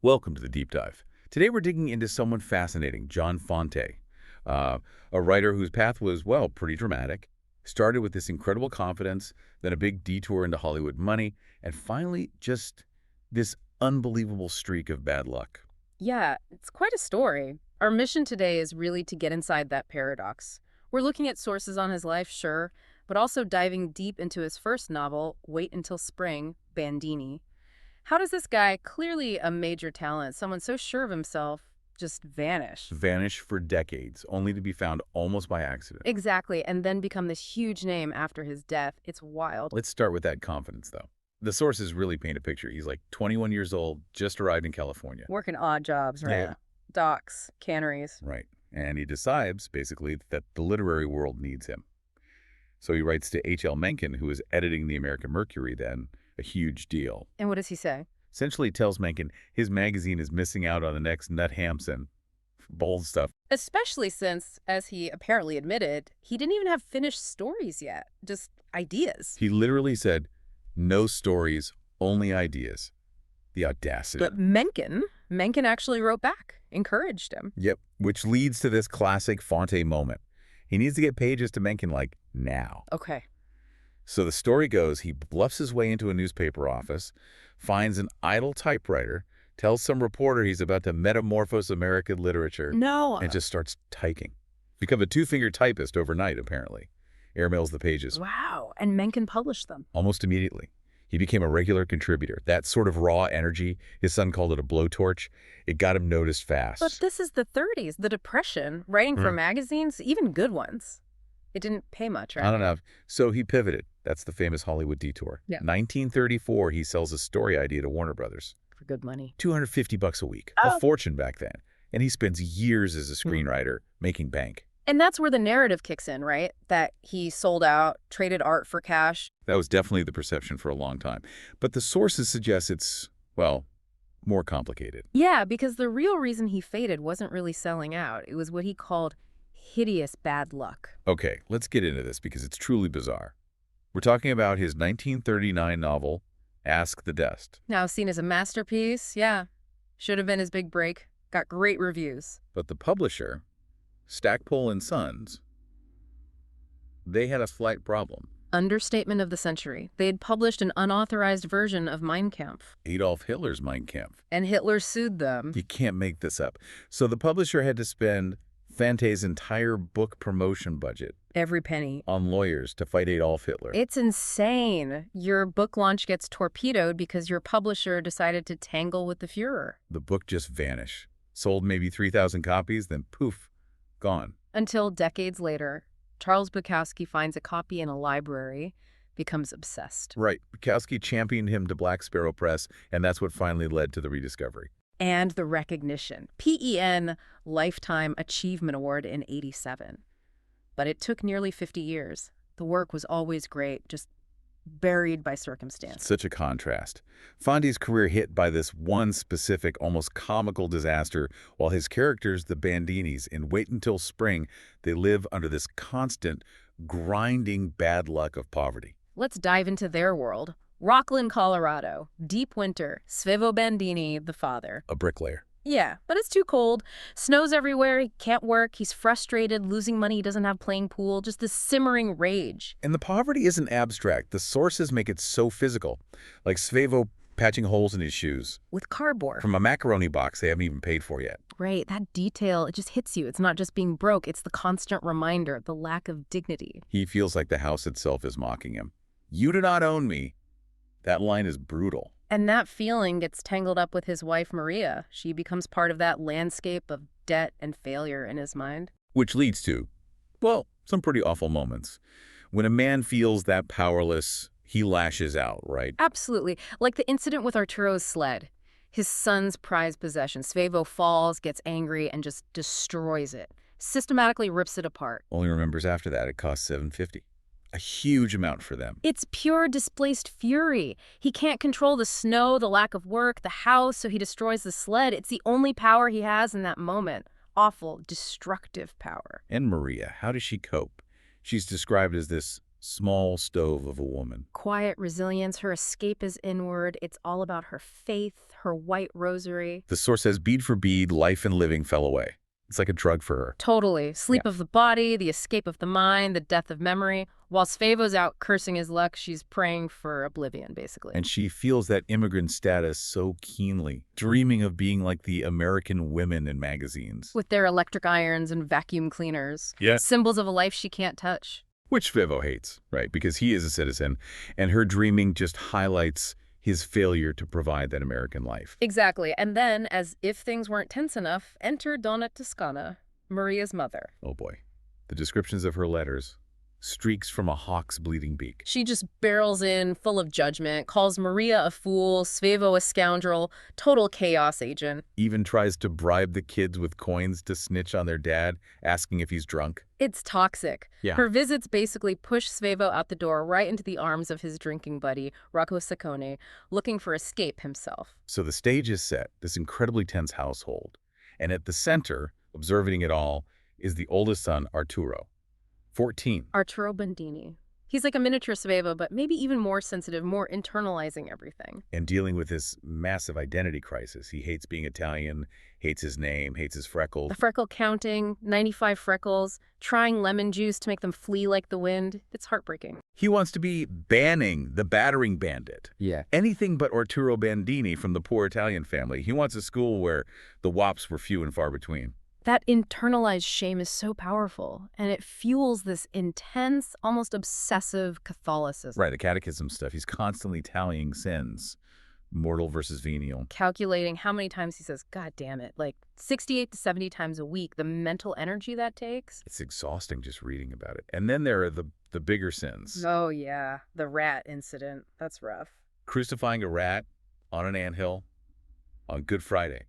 Welcome to the Deep Dive. Today we're digging into someone fascinating, John Fante, uh, a writer whose path was, well, pretty dramatic. Started with this incredible confidence, then a big detour into Hollywood money, and finally just this unbelievable streak of bad luck. Yeah, it's quite a story. Our mission today is really to get inside that paradox. We're looking at sources on his life, sure, but also diving deep into his first novel, Wait Until Spring, Bandini. How does this guy, clearly a major talent, someone so sure of himself, just vanish? Vanish for decades, only to be found almost by accident. Exactly, and then become this huge name after his death. It's wild. Let's start with that confidence, though. The sources really paint a picture. He's like 21 years old, just arrived in California. Working odd jobs, right? Yeah. Docks, canneries. Right. And he decides, basically, that the literary world needs him. So he writes to H.L. Mencken, who was editing the American Mercury then, a huge deal. And what does he say? Essentially tells Mencken his magazine is missing out on the next Nut Hampson. Bold stuff. Especially since, as he apparently admitted, he didn't even have finished stories yet, just ideas. He literally said, no stories, only ideas. The audacity. But Mencken actually wrote back, encouraged him. Yep, which leads to this classic Fante moment. He needs to get pages to Mencken, like, now. Okay. So the story goes, he bluffs his way into a newspaper office, finds an idle typewriter, tells some reporter he's about to metamorphose American literature, No. and just starts typing. Become a two-finger typist overnight, apparently. Airmails the pages. Wow. And Mencken published them. Almost immediately. He became a regular contributor. That sort of raw energy, his son called it a blowtorch, it got him noticed fast. But this is the 30s, the Depression, writing for magazines, even good ones. It didn't pay much, right? I don't know. So he pivoted. That's the famous Hollywood detour. Yeah. 1934, he sells a story idea to Warner Brothers. For good money. $250 a week. Oh. A fortune back then. And he spends years as a screenwriter making bank. And that's where the narrative kicks in, right? That he sold out, traded art for cash. That was definitely the perception for a long time. But the sources suggest it's, well, more complicated. Yeah, because the real reason he faded wasn't really selling out. It was what he called hideous bad luck. Okay, let's get into this because it's truly bizarre. We're talking about his 1939 novel, Ask the Dust. Now seen as a masterpiece, yeah. Should have been his big break. Got great reviews. But the publisher, Stackpole and Sons, they had a slight problem. Understatement of the century. They had published an unauthorized version of Mein Kampf. Adolf Hitler's Mein Kampf. And Hitler sued them. You can't make this up. So the publisher had to spend Fante's entire book promotion budget Every penny. on lawyers to fight Adolf Hitler. It's insane. Your book launch gets torpedoed because your publisher decided to tangle with the Fuhrer. The book just vanished. Sold maybe 3,000 copies, then poof, gone. Until decades later, Charles Bukowski finds a copy in a library, becomes obsessed. Right. Bukowski championed him to Black Sparrow Press, and that's what finally led to the rediscovery. And the recognition. PEN Lifetime Achievement Award in '87. But it took nearly 50 years. The work was always great, just buried by circumstance. Such a contrast. Fante's career hit by this one specific, almost comical disaster, while his characters, the Bandinis, in Wait Until Spring, they live under this constant, grinding bad luck of poverty. Let's dive into their world. Rockland, Colorado. Deep winter. Svevo Bandini, the father. A bricklayer. Yeah, but it's too cold. Snow's everywhere. He can't work. He's frustrated, losing money. He doesn't have playing pool. Just this simmering rage. And the poverty isn't abstract. The sources make it so physical. Like Svevo patching holes in his shoes. With cardboard. From a macaroni box they haven't even paid for yet. Right, that detail, it just hits you. It's not just being broke. It's the constant reminder, the lack of dignity. He feels like the house itself is mocking him. You do not own me. That line is brutal. And that feeling gets tangled up with his wife, Maria. She becomes part of that landscape of debt and failure in his mind. Which leads to, well, some pretty awful moments. When a man feels that powerless, he lashes out, right? Absolutely. Like the incident with Arturo's sled. His son's prized possession. Svevo falls, gets angry, and just destroys it. Systematically rips it apart. Only remembers after that it cost $750. A huge amount for them. It's pure displaced fury. He can't control the snow, the lack of work, the house, so he destroys the sled. It's the only power he has in that moment. Awful, destructive power. And Maria, how does she cope? She's described as this Small stove of a woman. Quiet resilience, her escape is inward. It's all about her faith, her white rosary. The source says bead for bead, life and living fell away. It's like a drug for her. Totally. Sleep of the body, the escape of the mind, the death of memory. While Svevo's out cursing his luck, she's praying for oblivion, basically. And she feels that immigrant status so keenly, dreaming of being like the American women in magazines. With their electric irons and vacuum cleaners. Yeah. Symbols of a life she can't touch. Which Svevo hates, right? Because he is a citizen, and her dreaming just highlights his failure to provide that American life. Exactly. And then, as if things weren't tense enough, enter Donna Toscana, Maria's mother. Oh boy. The descriptions of her letters. Streaks from a hawk's bleeding beak. She just barrels in, full of judgment, calls Maria a fool, Svevo a scoundrel, total chaos agent. Even tries to bribe the kids with coins to snitch on their dad, asking if he's drunk. It's toxic. Yeah. Her visits basically push Svevo out the door right into the arms of his drinking buddy, Rocco Saccone, looking for escape himself. So the stage is set, this incredibly tense household. And at the center, observing it all, is the oldest son, Arturo. 14. Arturo Bandini. He's like a miniature Svevo, but maybe even more sensitive, more internalizing everything. And dealing with this massive identity crisis. He hates being Italian, hates his name, hates his freckles. The freckle counting, 95 freckles, trying lemon juice to make them flee like the wind. It's heartbreaking. He wants to be banning the battering bandit. Yeah. Anything but Arturo Bandini from the poor Italian family. He wants a school where the wops were few and far between. That internalized shame is so powerful, and it fuels this intense, almost obsessive Catholicism. Right, the catechism stuff. He's constantly tallying sins, mortal versus venial. Calculating how many times he says, God damn it, like 68 to 70 times a week, the mental energy that takes. It's exhausting just reading about it. And then there are the bigger sins. Oh, yeah, the rat incident. That's rough. Crucifying a rat on an anthill on Good Friday,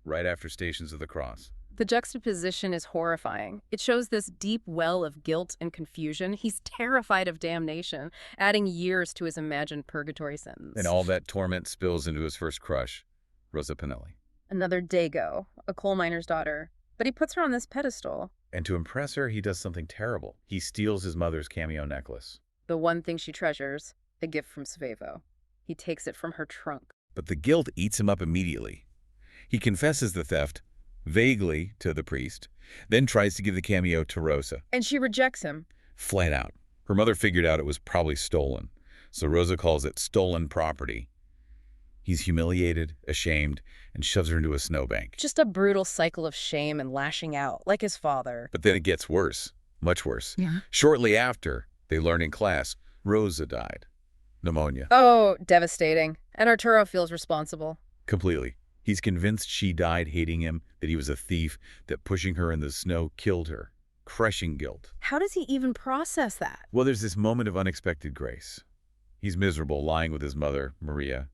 right after Stations of the Cross. The juxtaposition is horrifying. It shows this deep well of guilt and confusion. He's terrified of damnation, adding years to his imagined purgatory sentence. And all that torment spills into his first crush, Rosa Pinelli. Another Dago, a coal miner's daughter. But he puts her on this pedestal. And to impress her, he does something terrible. He steals his mother's cameo necklace. The one thing she treasures, a gift from Svevo. He takes it from her trunk. But the guilt eats him up immediately. He confesses the theft, vaguely to the priest, then tries to give the cameo to Rosa. And she rejects him. Flat out. Her mother figured out it was probably stolen, so Rosa calls it stolen property. He's humiliated, ashamed, and shoves her into a snowbank. Just a brutal cycle of shame and lashing out, like his father. But then it gets worse, much worse. Yeah. Shortly after, they learn in class, Rosa died. Pneumonia. Oh, devastating. And Arturo feels responsible. Completely. He's convinced she died hating him, that he was a thief, that pushing her in the snow killed her. Crushing guilt. How does he even process that? Well, there's this moment of unexpected grace. He's miserable, lying with his mother, Maria,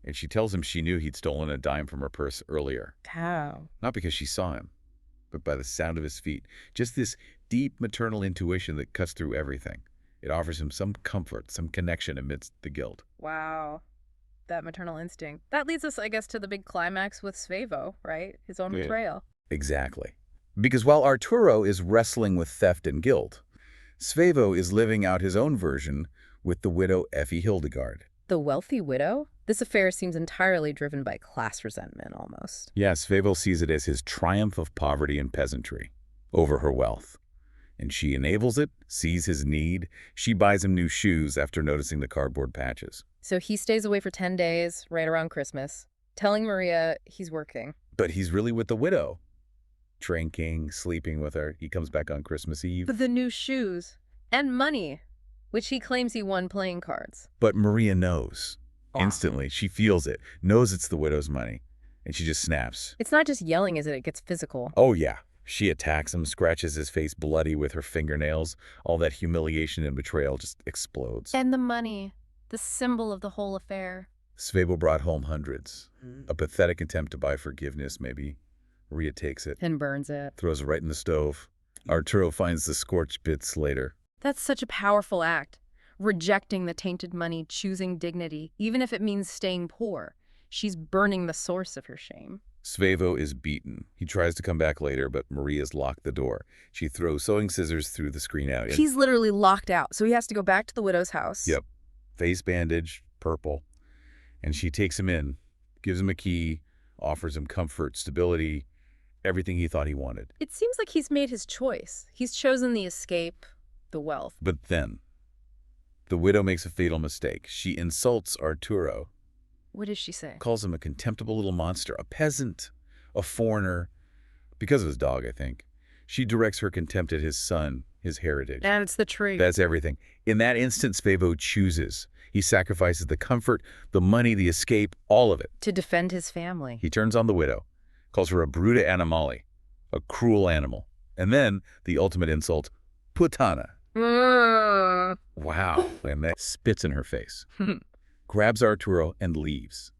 and she tells him she knew he'd stolen a dime from her purse earlier. How? Not because she saw him, but by the sound of his feet. Just this deep maternal intuition that cuts through everything. It offers him some comfort, some connection amidst the guilt. Wow. That maternal instinct. That leads us, I guess, to the big climax with Svevo, right? His own betrayal. Exactly. Because while Arturo is wrestling with theft and guilt, Svevo is living out his own version with the widow Effie Hildegard. The wealthy widow? This affair seems entirely driven by class resentment, almost. Yeah, Svevo sees it as his triumph of poverty and peasantry over her wealth. And she enables it, sees his need. She buys him new shoes after noticing the cardboard patches. So he stays away for 10 days, right around Christmas, telling Maria he's working. But he's really with the widow. Drinking, sleeping with her. He comes back on Christmas Eve. But the new shoes and money, which he claims he won playing cards. But Maria knows. Instantly, she feels it, knows it's the widow's money, and she just snaps. It's not just yelling, is it? It gets physical. Oh, yeah. She attacks him, scratches his face bloody with her fingernails. All that humiliation and betrayal just explodes. And the money, the symbol of the whole affair. Svevo brought home hundreds. A pathetic attempt to buy forgiveness, maybe. Maria takes it. And burns it. Throws it right in the stove. Arturo finds the scorched bits later. That's such a powerful act. Rejecting the tainted money, choosing dignity, even if it means staying poor. She's burning the source of her shame. Svevo is beaten. He tries to come back later, but Maria's locked the door. She throws sewing scissors through the screen out. He's literally locked out, so he has to go back to the widow's house. Yep. Face bandage, purple. And she takes him in, gives him a key, offers him comfort, stability, everything he thought he wanted. It seems like he's made his choice. He's chosen the escape, the wealth. But then, the widow makes a fatal mistake. She insults Arturo. What does she say? Calls him a contemptible little monster, a peasant, a foreigner. Because of his dog, I think. She directs her contempt at his son, his heritage. And it's the tree. That's everything. In that instant, Svevo chooses. He sacrifices the comfort, the money, the escape, all of it. To defend his family. He turns on the widow, calls her a bruta animale, a cruel animal. And then, the ultimate insult, putana. Wow. And that spits in her face. Grabs Arturo and leaves.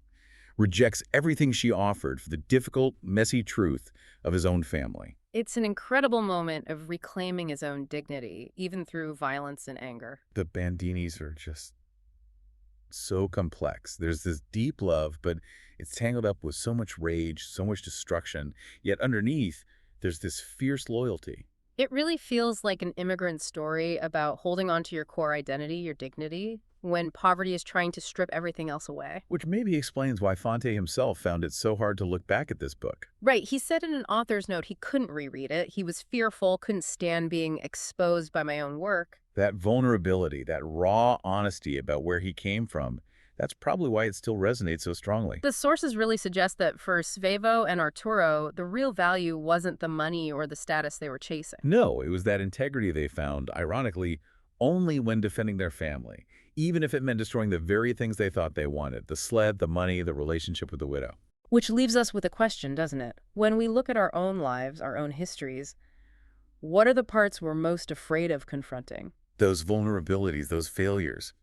Rejects everything she offered for the difficult, messy truth of his own family. It's an incredible moment of reclaiming his own dignity, even through violence and anger. The Bandinis are just so complex. There's this deep love, but it's tangled up with so much rage, so much destruction. Yet underneath, there's this fierce loyalty. It really feels like an immigrant story about holding on to your core identity, your dignity, when poverty is trying to strip everything else away. Which maybe explains why Fante himself found it so hard to look back at this book. Right. He said in an author's note he couldn't reread it. He was fearful, couldn't stand being exposed by my own work. That vulnerability, that raw honesty about where he came from, that's probably why it still resonates so strongly. The sources really suggest that for Svevo and Arturo, the real value wasn't the money or the status they were chasing. No, it was that integrity they found, ironically, only when defending their family, even if it meant destroying the very things they thought they wanted, the sled, the money, the relationship with the widow. Which leaves us with a question, doesn't it? When we look at our own lives, our own histories, what are the parts we're most afraid of confronting? Those vulnerabilities, those failures.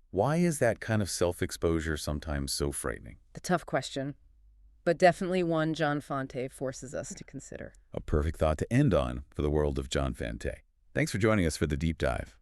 Why is that kind of self-exposure sometimes so frightening? The tough question, but definitely one John Fante forces us to consider. A perfect thought to end on for the world of John Fante. Thanks for joining us for the deep dive.